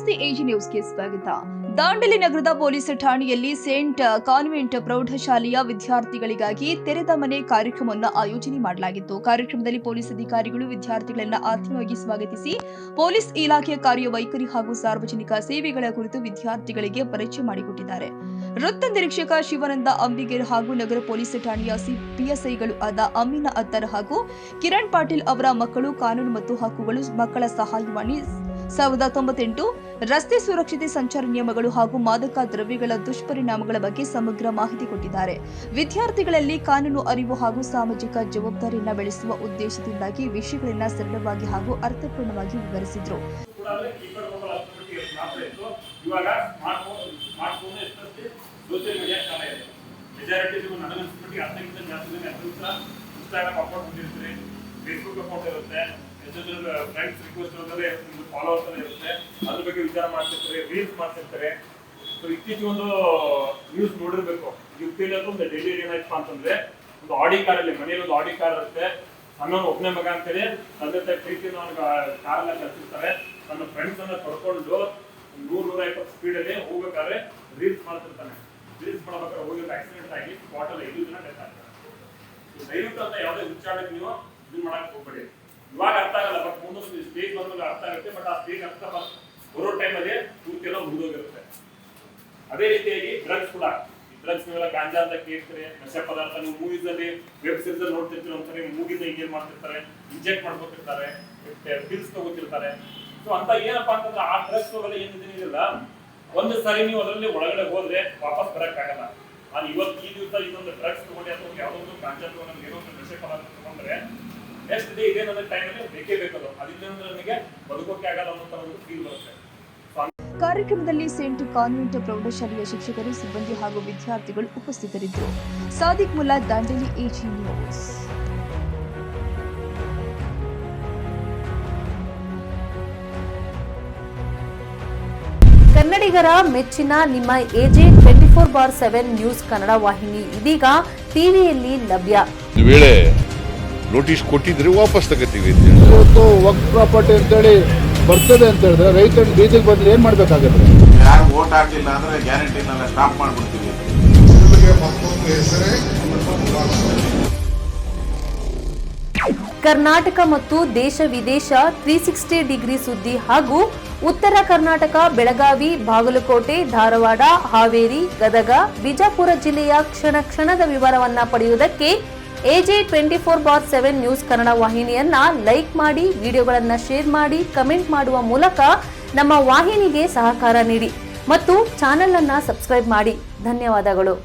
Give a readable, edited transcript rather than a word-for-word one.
ನಮಸ್ತೆ ಎಜಿ ನ್ಯೂಸ್ಗೆ ಸ್ವಾಗತ. ದಾಂಡೇಲಿ ನಗರದ ಪೊಲೀಸ್ ಠಾಣೆಯಲ್ಲಿ ಸೇಂಟ್ ಕಾನ್ವೆಂಟ್ ಪ್ರೌಢಶಾಲೆಯ ವಿದ್ಯಾರ್ಥಿಗಳಿಗಾಗಿ ತೆರೆದ ಮನೆ ಕಾರ್ಯಕ್ರಮವನ್ನು ಆಯೋಜನೆ ಮಾಡಲಾಗಿತ್ತು. ಕಾರ್ಯಕ್ರಮದಲ್ಲಿ ಪೊಲೀಸ್ ಅಧಿಕಾರಿಗಳು ವಿದ್ಯಾರ್ಥಿಗಳನ್ನು ಆತ್ಮೀಯವಾಗಿ ಸ್ವಾಗತಿಸಿ ಪೊಲೀಸ್ ಇಲಾಖೆಯ ಕಾರ್ಯವೈಖರಿ ಹಾಗೂ ಸಾರ್ವಜನಿಕ ಸೇವೆಗಳ ಕುರಿತು ವಿದ್ಯಾರ್ಥಿಗಳಿಗೆ ಪರಿಚಯ ಮಾಡಿಕೊಟ್ಟಿದ್ದಾರೆ. ವೃತ್ತ ನಿರೀಕ್ಷಕ ಶಿವಾನಂದ ಅಂಬಿಗೇರ್ ಹಾಗೂ ನಗರ ಪೊಲೀಸ್ ಠಾಣೆಯ ಪಿಎಸ್ಐಗಳು ಆದ ಅಮೀನಾ ಅತ್ತರ್ ಹಾಗೂ ಕಿರಣ್ ಪಾಟೀಲ್ ಅವರ ಮಕ್ಕಳು ಕಾನೂನು ಮತ್ತು ಹಕ್ಕುಗಳು ಮಕ್ಕಳ ಸಹಾಯವಾಣಿ 1998 ರಸ್ತೆ ಸುರಕ್ಷತೆ ಸಂಚಾರ ನಿಯಮಗಳು ಹಾಗೂ ಮಾದಕ ದ್ರವ್ಯಗಳ ದುಷ್ಪರಿಣಾಮಗಳ ಬಗ್ಗೆ ಸಮಗ್ರ ಮಾಹಿತಿ ಕೊಟ್ಟಿದ್ದಾರೆ. ವಿದ್ಯಾರ್ಥಿಗಳಲ್ಲಿ ಕಾನೂನು ಅರಿವು ಹಾಗೂ ಸಾಮಾಜಿಕ ಜವಾಬ್ದಾರಿಯನ್ನು ಬೆಳೆಸುವ ಉದ್ದೇಶದಿಂದಾಗಿ ವಿಷಯಗಳನ್ನು ಸರಳವಾಗಿ ಹಾಗೂ ಅರ್ಥಪೂರ್ಣವಾಗಿ ವಿವರಿಸಿದರು. ಫ್ರೆಂಡ್ಸ್ ರಿಕ್ವೆಸ್ಟ್ ಫಾಲೋವರ್ಸ್ ಇರುತ್ತೆ, ಅದ್ರ ಬಗ್ಗೆ ವಿಚಾರ ಮಾಡ್ತಿರ್ತಾರೆ, ರೀಲ್ಸ್ ಮಾಡ್ತಿರ್ತಾರೆ. ಸೊ ಇತ್ತೀಚೆಗೆ ಒಂದು ನ್ಯೂಸ್ ನೋಡಿರ್ಬೇಕು. ಯುಪಿಯಲ್ಲಿ ಒಂದು ಡೆಲ್ಲಿ ಏನಾಯ್ತು ಅಂತಂದ್ರೆ, ಒಂದು ಆಡಿ ಕಾರಲ್ಲಿ ಮನೆಯಲ್ಲಿ ಒಂದು ಆಡಿ ಕಾರ್ ಇರುತ್ತೆ, ಸಣ್ಣವನು ಒಬ್ಬನೇ ಮಗ ಅಂತೇಳಿ ತಂದೆ ತಾಯಿ ಪ್ರೀತಿಯನ್ನು ಕಾರನ್ನ ಕಲ್ಸಿರ್ತಾರೆ. ತನ್ನ ಫ್ರೆಂಡ್ಸ್ ಅನ್ನ ಕರ್ಕೊಂಡು 100-150 ಸ್ಪೀಡಲ್ಲಿ ಹೋಗ್ಬೇಕಾದ್ರೆ ರೀಲ್ಸ್ ಮಾಡ್ತಿರ್ತಾನೆ. ರೀಲ್ಸ್ ಮಾಡ್ಬೇಕಾದ್ರೆ ಹೋಗಿ ಆಕ್ಸಿಡೆಂಟ್ ಆಗಿ ಸ್ಪಾಟ್ ಅಲ್ಲಿ 5 ಜನ ಡೆತ್ ಆಗ್ತಾರೆ. ದಯವಿಟ್ಟು ಅಂತ ಯಾವುದೇ ಉಚ್ಚಾರಣೆಗೆ ನೀವು ಇದು ಮಾಡಕ್ ಹೋಗ್ಬೇಡಿ. ಇವಾಗ ಅರ್ಥ ಆಗಲ್ಲ, ಬಟ್ ಮುಂದೊಂದು ಸ್ಟೇಜ್ ಬಂದಾಗ ಅರ್ಥ ಆಗುತ್ತೆ. ಬಟ್ ಆ ಸ್ಟೇಜ್ ಅರ್ಥ ಬರೋ ಟೈಮಲ್ಲಿ ಪೂರ್ತಿ ಎಲ್ಲ ಮುಗಿದೋಗಿರುತ್ತೆ. ಅದೇ ರೀತಿಯಾಗಿ ಡ್ರಗ್ಸ್ ಕೂಡ, ಈ ಡ್ರಗ್ಸ್ ನೀವೆಲ್ಲ ಗಾಂಜಾ ಅಂತ ಕೇಳ್ತಾರೆ, ನಶೆ ಪದಾರ್ಥ. ನೀವು ಮೂವೀಸ್ ಅಲ್ಲಿ ವೆಬ್ ಸೀರೀಸ್ ಅಲ್ಲಿ ನೋಡ್ತಿರ್ತೀರ, ಒಂದ್ಸರಿ ಮೂಗಿಂದ ಇಂಜೆಕ್ಟ್ ಮಾಡ್ತಿರ್ತಾರೆ, ಇಂಜೆಕ್ಟ್ ಮಾಡ್ಕೊತಿರ್ತಾರೆ, ಪಿಲ್ಸ್ ತಗೋತಿರ್ತಾರೆ. ಸೊ ಅಂತ ಏನಪ್ಪಾ ಅಂತಂದ್ರೆ ಆ ಡ್ರಗ್ಸ್ ತಗೋಲ್ಲ ಏನಿಲ್ಲ, ಒಂದು ಸಾರಿ ನೀವು ಅದರಲ್ಲಿ ಒಳಗಡೆ ಹೋದ್ರೆ ವಾಪಸ್ ಬರಕ್ ಆಗಲ್ಲ. ನಾನು ಇವತ್ತು ಈ ದಿವಸ ಇದೊಂದು ಡ್ರಗ್ಸ್ ತಗೊಂಡೆ ಅಥವಾ ಯಾವುದೋ ಒಂದು ಗಾಂಜಾ ತಗೊಂಡು ಏನೋ ಒಂದು ನಶೆ ಪದಾರ್ಥ ತಗೊಂಡ್ರೆ ನೆಕ್ಸ್ಟ್ ಡೇ ಇದೇ ನನ್ನ ಟೈಮಲ್ಲಿ ಬೇಕೇ ಬೇಕದು. ಅದರಿಂದ ನನಗೆ ಬದುಕೋಕೆ ಆಗಲ್ಲ ಅನ್ನೋ ಒಂದು ಫೀಲ್ ಬರುತ್ತೆ. ಕಾರ್ಯಕ್ರಮದಲ್ಲಿ ಸೇಂಟ್ ಕಾನ್ವೆಂಟ್ ಪ್ರೌಢಶಾಲೆಯ ಶಿಕ್ಷಕರು, ಸಿಬ್ಬಂದಿ ಹಾಗೂ ವಿದ್ಯಾರ್ಥಿಗಳು ಉಪಸ್ಥಿತರಿದ್ದರು. Sadiq Mulla, Dandeli, AG news. ಕನ್ನಡಿಗರ ಮೆಚ್ಚಿನ ನಿಮ್ಮ ಎಜೆ 24/7 ನ್ಯೂಸ್ ಕನ್ನಡ ವಾಹಿನಿ ಇದೀಗ ಟಿವಿಯಲ್ಲಿ ಲಭ್ಯ. ನೋಟಿಸ್ ಕೊಟ್ಟಿದ್ರೆ ವಾಪಸ್ ತಗೋತೀವಿ. ಇವತ್ತು ವಕ್ಫ್ ಪ್ರಾಪರ್ಟಿ ಅಂತೇಳಿ ಬರ್ತದೆ ಅಂತ ಹೇಳಿದ್ರೆ ರೈತರು ಬೀದಿಗೆ ಬಂದ್ರೆ ಏನ್ ಮಾಡ್ಬೇಕಾಗುತ್ತೆ? ಯಾರು ವೋಟ್ ಹಾಕಿಲ್ಲ ಅಂದ್ರೆ ಗ್ಯಾರಂಟಿನೆಲ್ಲ ಸ್ಟಾಪ್ ಮಾಡ್ಬಿಡ್ತೀವಿ. ಕರ್ನಾಟಕ ಮತ್ತು ದೇಶ ವಿದೇಶ 360 ಡಿಗ್ರಿ ಸುದ್ದಿ ಹಾಗೂ ಉತ್ತರ ಕರ್ನಾಟಕ, ಬೆಳಗಾವಿ, ಬಾಗಲಕೋಟೆ, ಧಾರವಾಡ, ಹಾವೇರಿ, ಗದಗ, ಬಿಜಾಪುರ ಜಿಲ್ಲೆಯ ಕ್ಷಣ ಕ್ಷಣದ ವಿವರವನ್ನ ಪಡೆಯುವುದಕ್ಕೆ ಎಜೆ 24/7 ನ್ಯೂಸ್ ಕನ್ನಡ ವಾಹಿನಿಯನ್ನ ಲೈಕ್ ಮಾಡಿ, ವಿಡಿಯೋಗಳನ್ನು ಶೇರ್ ಮಾಡಿ, ಕಮೆಂಟ್ ಮಾಡುವ ಮೂಲಕ ನಮ್ಮ ವಾಹಿನಿಗೆ ಸಹಕಾರ ನೀಡಿ ಮತ್ತು ಚಾನೆಲ್ ಅನ್ನ ಸಬ್ಸ್ಕ್ರೈಬ್ ಮಾಡಿ. ಧನ್ಯವಾದಗಳು.